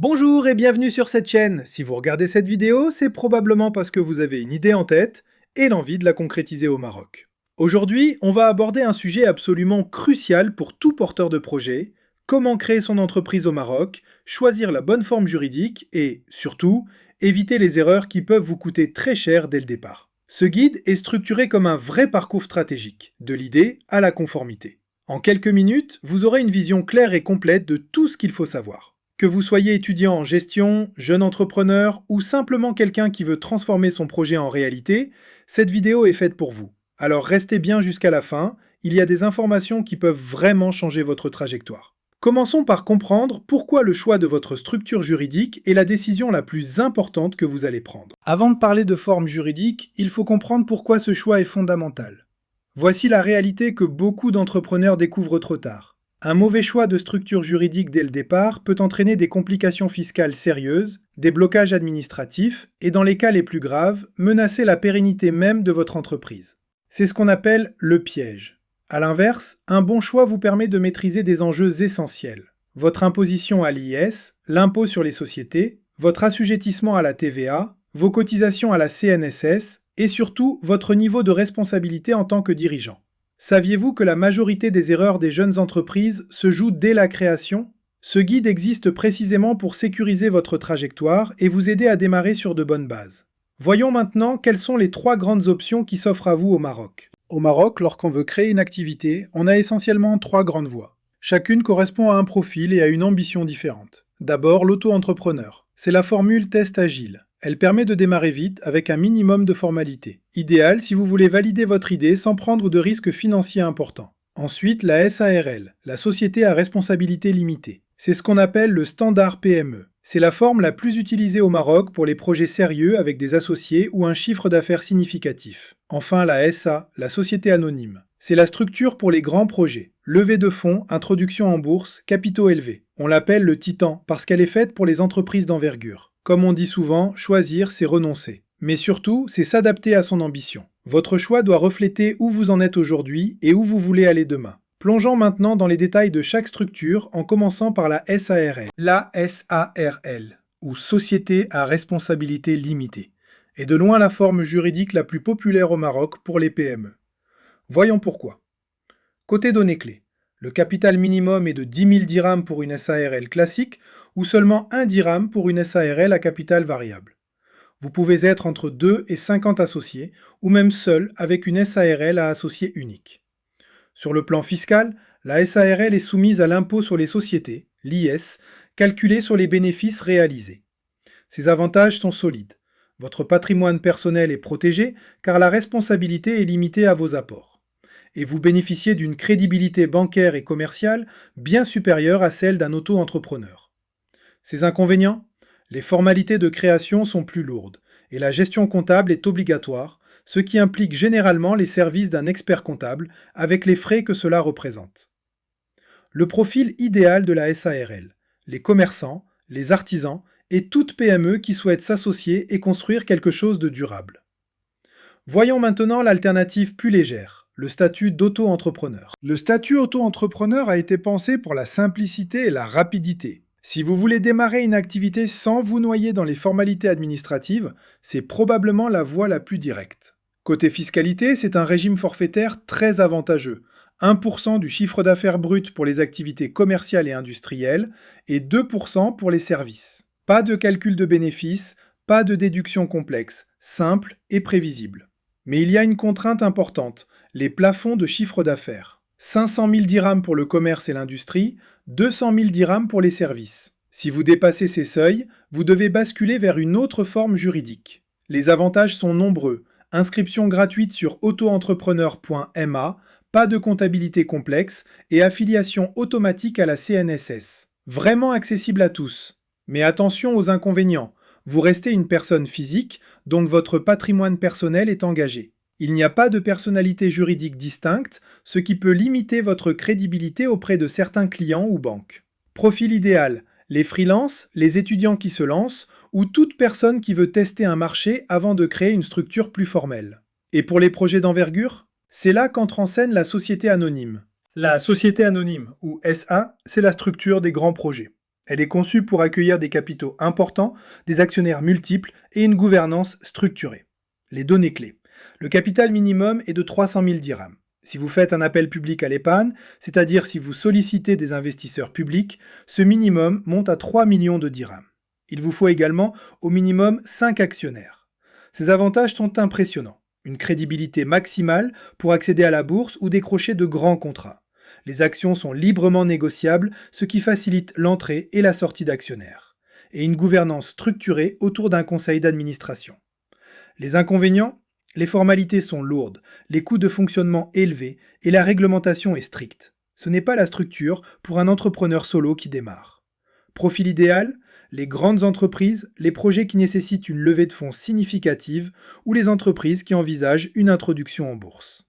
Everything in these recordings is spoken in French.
Bonjour et bienvenue sur cette chaîne. Si vous regardez cette vidéo, c'est probablement parce que vous avez une idée en tête et l'envie de la concrétiser au Maroc. Aujourd'hui, on va aborder un sujet absolument crucial pour tout porteur de projet: comment créer son entreprise au Maroc, choisir la bonne forme juridique et, surtout, éviter les erreurs qui peuvent vous coûter très cher dès le départ. Ce guide est structuré comme un vrai parcours stratégique, de l'idée à la conformité. En quelques minutes, vous aurez une vision claire et complète de tout ce qu'il faut savoir. Que vous soyez étudiant en gestion, jeune entrepreneur ou simplement quelqu'un qui veut transformer son projet en réalité, cette vidéo est faite pour vous. Alors restez bien jusqu'à la fin, il y a des informations qui peuvent vraiment changer votre trajectoire. Commençons par comprendre pourquoi le choix de votre structure juridique est la décision la plus importante que vous allez prendre. Avant de parler de forme juridique, il faut comprendre pourquoi ce choix est fondamental. Voici la réalité que beaucoup d'entrepreneurs découvrent trop tard. Un mauvais choix de structure juridique dès le départ peut entraîner des complications fiscales sérieuses, des blocages administratifs et, dans les cas les plus graves, menacer la pérennité même de votre entreprise. C'est ce qu'on appelle le piège. A l'inverse, un bon choix vous permet de maîtriser des enjeux essentiels: votre imposition à l'IS, l'impôt sur les sociétés, votre assujettissement à la TVA, vos cotisations à la CNSS et surtout votre niveau de responsabilité en tant que dirigeant. Saviez-vous que la majorité des erreurs des jeunes entreprises se jouent dès la création? Ce guide existe précisément pour sécuriser votre trajectoire et vous aider à démarrer sur de bonnes bases. Voyons maintenant quelles sont les 3 grandes options qui s'offrent à vous au Maroc. Au Maroc, lorsqu'on veut créer une activité, on a essentiellement 3 grandes voies. Chacune correspond à un profil et à une ambition différente. D'abord, l'auto-entrepreneur. C'est la formule test agile. Elle permet de démarrer vite avec un minimum de formalités. Idéal si vous voulez valider votre idée sans prendre de risques financiers importants. Ensuite, la SARL, la société à responsabilité limitée. C'est ce qu'on appelle le standard PME. C'est la forme la plus utilisée au Maroc pour les projets sérieux avec des associés ou un chiffre d'affaires significatif. Enfin, la SA, la société anonyme. C'est la structure pour les grands projets. Levée de fonds, introduction en bourse, capitaux élevés. On l'appelle le titan parce qu'elle est faite pour les entreprises d'envergure. Comme on dit souvent, choisir, c'est renoncer. Mais surtout, c'est s'adapter à son ambition. Votre choix doit refléter où vous en êtes aujourd'hui et où vous voulez aller demain. Plongeons maintenant dans les détails de chaque structure en commençant par la SARL. La SARL, ou Société à responsabilité limitée, est de loin la forme juridique la plus populaire au Maroc pour les PME. Voyons pourquoi. Côté données clés, le capital minimum est de 10 000 dirhams pour une SARL classique ou seulement 1 dirham pour une SARL à capital variable. Vous pouvez être entre 2 et 50 associés, ou même seul avec une SARL à associé unique. Sur le plan fiscal, la SARL est soumise à l'impôt sur les sociétés, l'IS, calculé sur les bénéfices réalisés. Ces avantages sont solides. Votre patrimoine personnel est protégé car la responsabilité est limitée à vos apports. Et vous bénéficiez d'une crédibilité bancaire et commerciale bien supérieure à celle d'un auto-entrepreneur. Ces inconvénients? Les formalités de création sont plus lourdes et la gestion comptable est obligatoire, ce qui implique généralement les services d'un expert comptable avec les frais que cela représente. Le profil idéal de la SARL: les commerçants, les artisans et toute PME qui souhaite s'associer et construire quelque chose de durable. Voyons maintenant l'alternative plus légère, le statut d'auto-entrepreneur. Le statut auto-entrepreneur a été pensé pour la simplicité et la rapidité. Si vous voulez démarrer une activité sans vous noyer dans les formalités administratives, c'est probablement la voie la plus directe. Côté fiscalité, c'est un régime forfaitaire très avantageux. 1% du chiffre d'affaires brut pour les activités commerciales et industrielles et 2% pour les services. Pas de calcul de bénéfices, pas de déduction complexe, simple et prévisible. Mais il y a une contrainte importante, les plafonds de chiffre d'affaires. 500 000 dirhams pour le commerce et l'industrie, 200 000 dirhams pour les services. Si vous dépassez ces seuils, vous devez basculer vers une autre forme juridique. Les avantages sont nombreux. Inscription gratuite sur autoentrepreneur.ma, pas de comptabilité complexe et affiliation automatique à la CNSS. Vraiment accessible à tous. Mais attention aux inconvénients. Vous restez une personne physique, donc votre patrimoine personnel est engagé. Il n'y a pas de personnalité juridique distincte, ce qui peut limiter votre crédibilité auprès de certains clients ou banques. Profil idéal: les freelances, les étudiants qui se lancent, ou toute personne qui veut tester un marché avant de créer une structure plus formelle. Et pour les projets d'envergure? C'est là qu'entre en scène la société anonyme. La société anonyme, ou SA, c'est la structure des grands projets. Elle est conçue pour accueillir des capitaux importants, des actionnaires multiples et une gouvernance structurée. Les données clés. Le capital minimum est de 300 000 dirhams. Si vous faites un appel public à l'épargne, c'est-à-dire si vous sollicitez des investisseurs publics, ce minimum monte à 3 millions de dirhams. Il vous faut également au minimum 5 actionnaires. Ces avantages sont impressionnants. Une crédibilité maximale pour accéder à la bourse ou décrocher de grands contrats. Les actions sont librement négociables, ce qui facilite l'entrée et la sortie d'actionnaires. Et une gouvernance structurée autour d'un conseil d'administration. Les inconvénients ? Les formalités sont lourdes, les coûts de fonctionnement élevés et la réglementation est stricte. Ce n'est pas la structure pour un entrepreneur solo qui démarre. Profil idéal ? Les grandes entreprises, les projets qui nécessitent une levée de fonds significative ou les entreprises qui envisagent une introduction en bourse.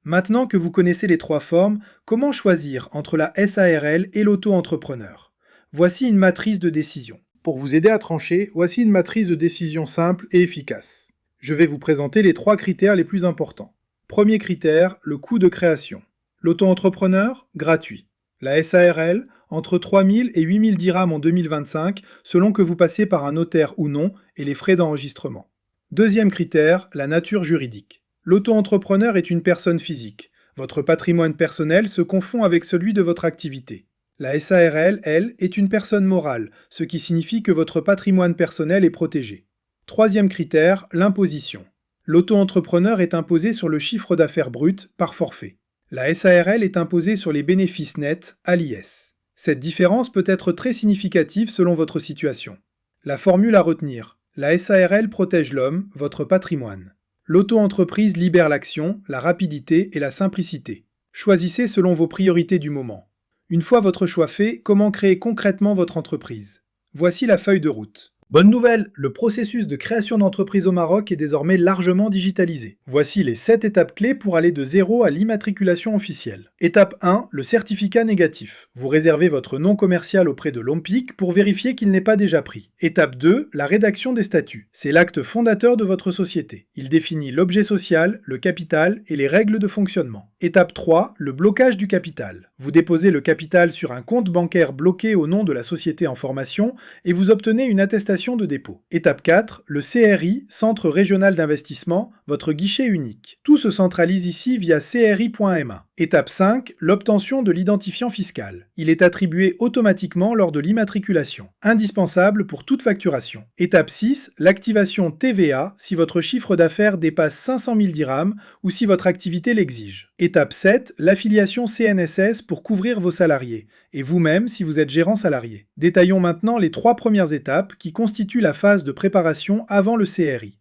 Maintenant que vous connaissez les trois formes, comment choisir entre la SARL et l'auto-entrepreneur ? Voici une matrice de décision. Pour vous aider à trancher, voici une matrice de décision simple et efficace. Je vais vous présenter les 3 critères les plus importants. Premier critère, le coût de création. L'auto-entrepreneur, gratuit. La SARL, entre 3 000 et 8 000 dirhams en 2025, selon que vous passez par un notaire ou non, et les frais d'enregistrement. Deuxième critère, la nature juridique. L'auto-entrepreneur est une personne physique. Votre patrimoine personnel se confond avec celui de votre activité. La SARL, elle, est une personne morale, ce qui signifie que votre patrimoine personnel est protégé. Troisième critère, l'imposition. L'auto-entrepreneur est imposé sur le chiffre d'affaires brut par forfait. La SARL est imposée sur les bénéfices nets à l'IS. Cette différence peut être très significative selon votre situation. La formule à retenir. La SARL protège l'homme, votre patrimoine. L'auto-entreprise libère l'action, la rapidité et la simplicité. Choisissez selon vos priorités du moment. Une fois votre choix fait, comment créer concrètement votre entreprise ? Voici la feuille de route. Bonne nouvelle, le processus de création d'entreprise au Maroc est désormais largement digitalisé. Voici les 7 étapes clés pour aller de 0 à l'immatriculation officielle. Étape 1, le certificat négatif. Vous réservez votre nom commercial auprès de l'OMPIC pour vérifier qu'il n'est pas déjà pris. Étape 2, la rédaction des statuts. C'est l'acte fondateur de votre société. Il définit l'objet social, le capital et les règles de fonctionnement. Étape 3, le blocage du capital. Vous déposez le capital sur un compte bancaire bloqué au nom de la société en formation et vous obtenez une attestation de dépôt. Étape 4, le CRI, Centre Régional d'Investissement, votre guichet unique. Tout se centralise ici via cri.ma. Étape 5, l'obtention de l'identifiant fiscal. Il est attribué automatiquement lors de l'immatriculation, indispensable pour toute facturation. Étape 6, l'activation TVA si votre chiffre d'affaires dépasse 500 000 dirhams ou si votre activité l'exige. Étape 7, l'affiliation CNSS pour couvrir vos salariés, et vous-même si vous êtes gérant salarié. Détaillons maintenant les 3 premières étapes qui constituent la phase de préparation avant le CRI.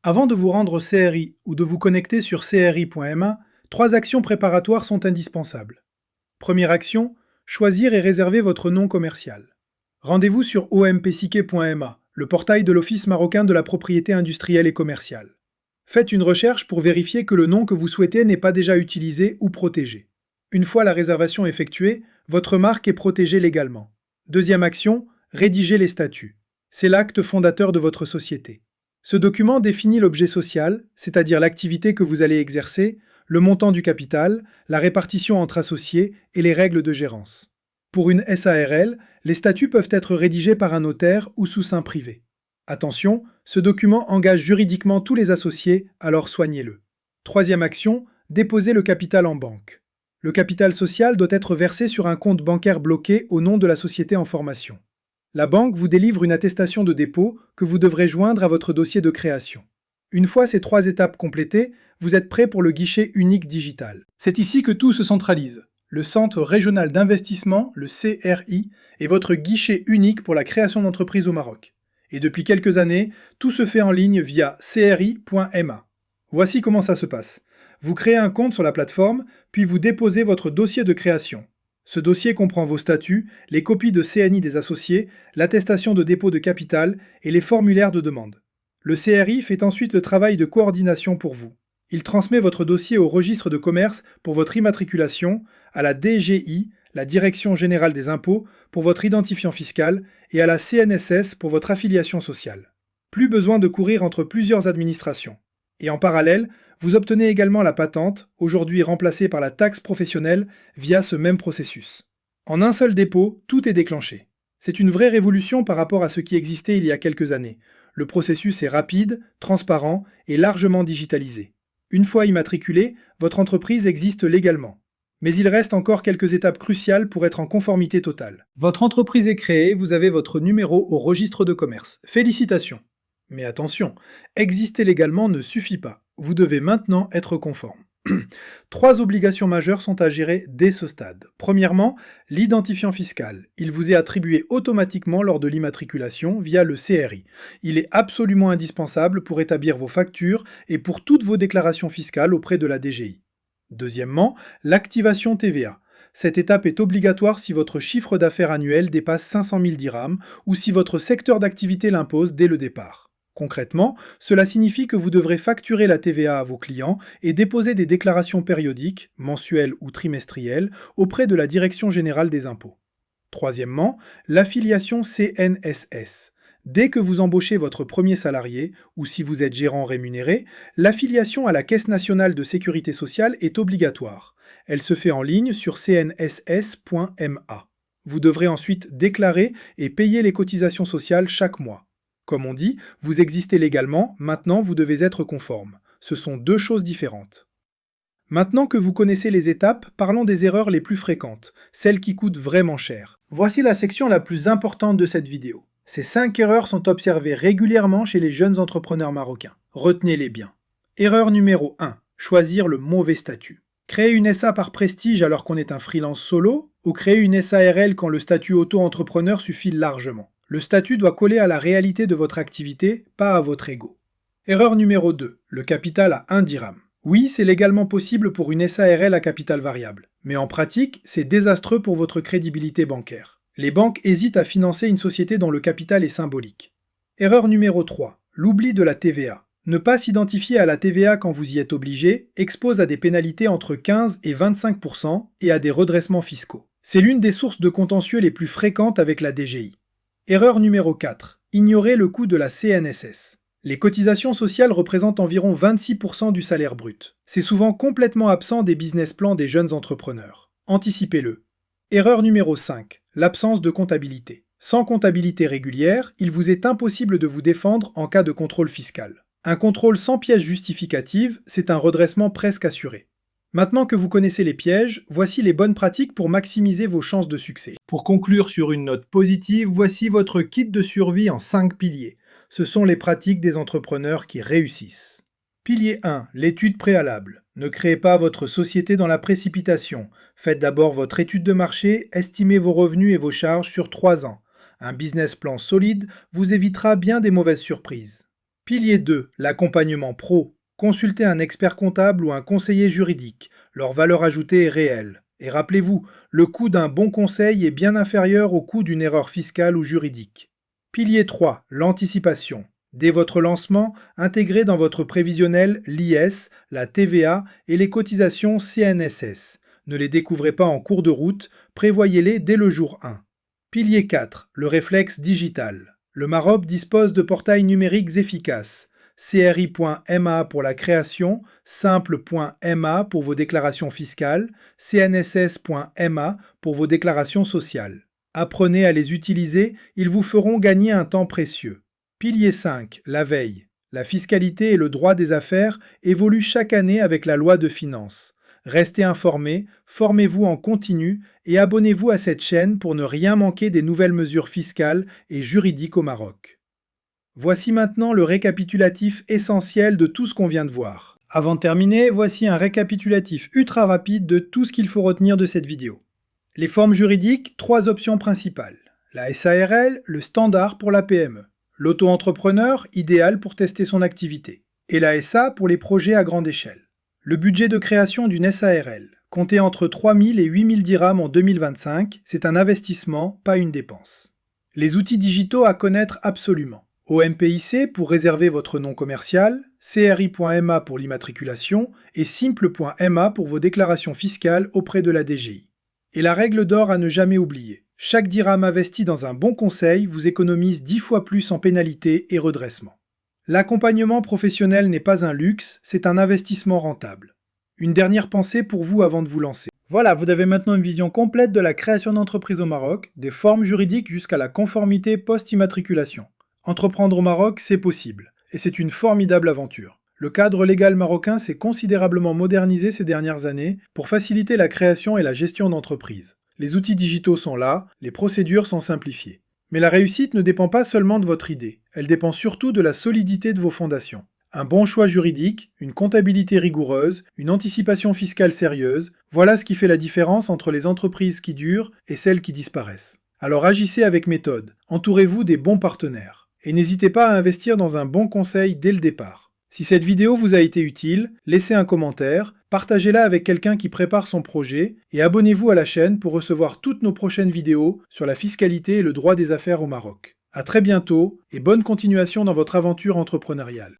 Avant de vous rendre au CRI ou de vous connecter sur cri.ma, 3 actions préparatoires sont indispensables. Première action, choisir et réserver votre nom commercial. Rendez-vous sur ompsique.ma, le portail de l'Office marocain de la propriété industrielle et commerciale. Faites une recherche pour vérifier que le nom que vous souhaitez n'est pas déjà utilisé ou protégé. Une fois la réservation effectuée, votre marque est protégée légalement. Deuxième action, rédiger les statuts. C'est l'acte fondateur de votre société. Ce document définit l'objet social, c'est-à-dire l'activité que vous allez exercer, le montant du capital, la répartition entre associés et les règles de gérance. Pour une SARL, les statuts peuvent être rédigés par un notaire ou sous seing privé. Attention, ce document engage juridiquement tous les associés, alors soignez-le. Troisième action, déposer le capital en banque. Le capital social doit être versé sur un compte bancaire bloqué au nom de la société en formation. La banque vous délivre une attestation de dépôt que vous devrez joindre à votre dossier de création. Une fois ces 3 étapes complétées, vous êtes prêt pour le guichet unique digital. C'est ici que tout se centralise. Le Centre Régional d'Investissement, le CRI, est votre guichet unique pour la création d'entreprise au Maroc. Et depuis quelques années, tout se fait en ligne via cri.ma. Voici comment ça se passe. Vous créez un compte sur la plateforme, puis vous déposez votre dossier de création. Ce dossier comprend vos statuts, les copies de CNI des associés, l'attestation de dépôt de capital et les formulaires de demande. Le CRI fait ensuite le travail de coordination pour vous. Il transmet votre dossier au registre de commerce pour votre immatriculation, à la DGI, la Direction Générale des Impôts, pour votre identifiant fiscal, et à la CNSS pour votre affiliation sociale. Plus besoin de courir entre plusieurs administrations. Et en parallèle, vous obtenez également la patente, aujourd'hui remplacée par la taxe professionnelle, via ce même processus. En un seul dépôt, tout est déclenché. C'est une vraie révolution par rapport à ce qui existait il y a quelques années. Le processus est rapide, transparent et largement digitalisé. Une fois immatriculé, votre entreprise existe légalement. Mais il reste encore quelques étapes cruciales pour être en conformité totale. Votre entreprise est créée, vous avez votre numéro au registre de commerce. Félicitations! Mais attention, exister légalement ne suffit pas. Vous devez maintenant être conforme. Trois obligations majeures sont à gérer dès ce stade. Premièrement, l'identifiant fiscal. Il vous est attribué automatiquement lors de l'immatriculation via le CRI. Il est absolument indispensable pour établir vos factures et pour toutes vos déclarations fiscales auprès de la DGI. Deuxièmement, l'activation TVA. Cette étape est obligatoire si votre chiffre d'affaires annuel dépasse 500 000 dirhams ou si votre secteur d'activité l'impose dès le départ. Concrètement, cela signifie que vous devrez facturer la TVA à vos clients et déposer des déclarations périodiques, mensuelles ou trimestrielles, auprès de la Direction générale des impôts. Troisièmement, l'affiliation CNSS. Dès que vous embauchez votre premier salarié, ou si vous êtes gérant rémunéré, l'affiliation à la Caisse nationale de sécurité sociale est obligatoire. Elle se fait en ligne sur cnss.ma. Vous devrez ensuite déclarer et payer les cotisations sociales chaque mois. Comme on dit, vous existez légalement, maintenant vous devez être conforme. Ce sont deux choses différentes. Maintenant que vous connaissez les étapes, parlons des erreurs les plus fréquentes, celles qui coûtent vraiment cher. Voici la section la plus importante de cette vidéo. Ces 5 erreurs sont observées régulièrement chez les jeunes entrepreneurs marocains. Retenez-les bien. Erreur numéro 1. Choisir le mauvais statut. Créer une SA par prestige alors qu'on est un freelance solo, ou créer une SARL quand le statut auto-entrepreneur suffit largement. Le statut doit coller à la réalité de votre activité, pas à votre ego. Erreur numéro 2. Le capital à 1 dirham. Oui, c'est légalement possible pour une SARL à capital variable. Mais en pratique, c'est désastreux pour votre crédibilité bancaire. Les banques hésitent à financer une société dont le capital est symbolique. Erreur numéro 3. L'oubli de la TVA. Ne pas s'identifier à la TVA quand vous y êtes obligé expose à des pénalités entre 15 et 25% et à des redressements fiscaux. C'est l'une des sources de contentieux les plus fréquentes avec la DGI. Erreur numéro 4. Ignorer le coût de la CNSS. Les cotisations sociales représentent environ 26% du salaire brut. C'est souvent complètement absent des business plans des jeunes entrepreneurs. Anticipez-le. Erreur numéro 5. L'absence de comptabilité. Sans comptabilité régulière, il vous est impossible de vous défendre en cas de contrôle fiscal. Un contrôle sans pièces justificatives, c'est un redressement presque assuré. Maintenant que vous connaissez les pièges, voici les bonnes pratiques pour maximiser vos chances de succès. Pour conclure sur une note positive, voici votre kit de survie en 5 piliers. Ce sont les pratiques des entrepreneurs qui réussissent. Pilier 1. L'étude préalable. Ne créez pas votre société dans la précipitation. Faites d'abord votre étude de marché, estimez vos revenus et vos charges sur 3 ans. Un business plan solide vous évitera bien des mauvaises surprises. Pilier 2. L'accompagnement pro. Consultez un expert comptable ou un conseiller juridique. Leur valeur ajoutée est réelle. Et rappelez-vous, le coût d'un bon conseil est bien inférieur au coût d'une erreur fiscale ou juridique. Pilier 3. L'anticipation. Dès votre lancement, intégrez dans votre prévisionnel l'IS, la TVA et les cotisations CNSS. Ne les découvrez pas en cours de route, prévoyez-les dès le jour 1. Pilier 4. Le réflexe digital. Le Maroc dispose de portails numériques efficaces. CRI.ma pour la création, simple.ma pour vos déclarations fiscales, cnss.ma pour vos déclarations sociales. Apprenez à les utiliser, ils vous feront gagner un temps précieux. Pilier 5. La veille. La fiscalité et le droit des affaires évoluent chaque année avec la loi de finances. Restez informés, formez-vous en continu et abonnez-vous à cette chaîne pour ne rien manquer des nouvelles mesures fiscales et juridiques au Maroc. Voici maintenant le récapitulatif essentiel de tout ce qu'on vient de voir. Avant de terminer, voici un récapitulatif ultra rapide de tout ce qu'il faut retenir de cette vidéo. Les formes juridiques, 3 options principales. La SARL, le standard pour la PME. L'auto-entrepreneur, idéal pour tester son activité. Et la SA pour les projets à grande échelle. Le budget de création d'une SARL. Comptez entre 3 000 et 8 000 dirhams en 2025, c'est un investissement, pas une dépense. Les outils digitaux à connaître absolument. OMPIC pour réserver votre nom commercial, CRI.ma pour l'immatriculation et simple.ma pour vos déclarations fiscales auprès de la DGI. Et la règle d'or à ne jamais oublier. Chaque dirham investi dans un bon conseil vous économise 10 fois plus en pénalités et redressement. L'accompagnement professionnel n'est pas un luxe, c'est un investissement rentable. Une dernière pensée pour vous avant de vous lancer. Voilà, vous avez maintenant une vision complète de la création d'entreprise au Maroc, des formes juridiques jusqu'à la conformité post-immatriculation. Entreprendre au Maroc, c'est possible, et c'est une formidable aventure. Le cadre légal marocain s'est considérablement modernisé ces dernières années pour faciliter la création et la gestion d'entreprises. Les outils digitaux sont là, les procédures sont simplifiées. Mais la réussite ne dépend pas seulement de votre idée, elle dépend surtout de la solidité de vos fondations. Un bon choix juridique, une comptabilité rigoureuse, une anticipation fiscale sérieuse, voilà ce qui fait la différence entre les entreprises qui durent et celles qui disparaissent. Alors agissez avec méthode, entourez-vous des bons partenaires. Et n'hésitez pas à investir dans un bon conseil dès le départ. Si cette vidéo vous a été utile, laissez un commentaire, partagez-la avec quelqu'un qui prépare son projet et abonnez-vous à la chaîne pour recevoir toutes nos prochaines vidéos sur la fiscalité et le droit des affaires au Maroc. À très bientôt et bonne continuation dans votre aventure entrepreneuriale.